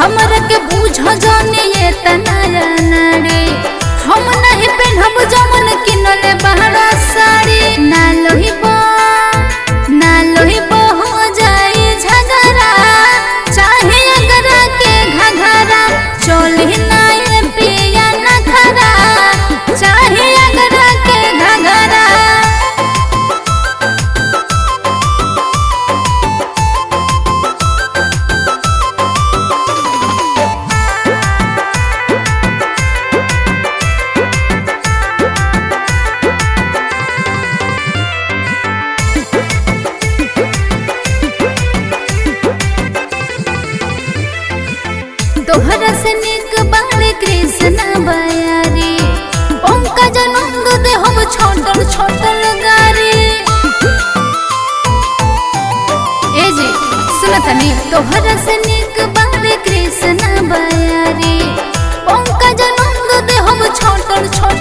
हमरा के बूझ जाने ये तनाया नारे हम नहीं पहनब जमन किनले बहरा साड़ी ना लोहिबो हो जाए झगड़ा चाहे अगरा के घघरा चोली ना ये पिया ना खरा चाहे अगरा के घघरा। तोहरा से निक बाले कृष्ण बयारी उनका जनम दे हम छोटल छोटल गारी। ए जी सुनतनी तोहरा से निक बाले कृष्ण बयारी उनका जनम दे हम छोटल छोटल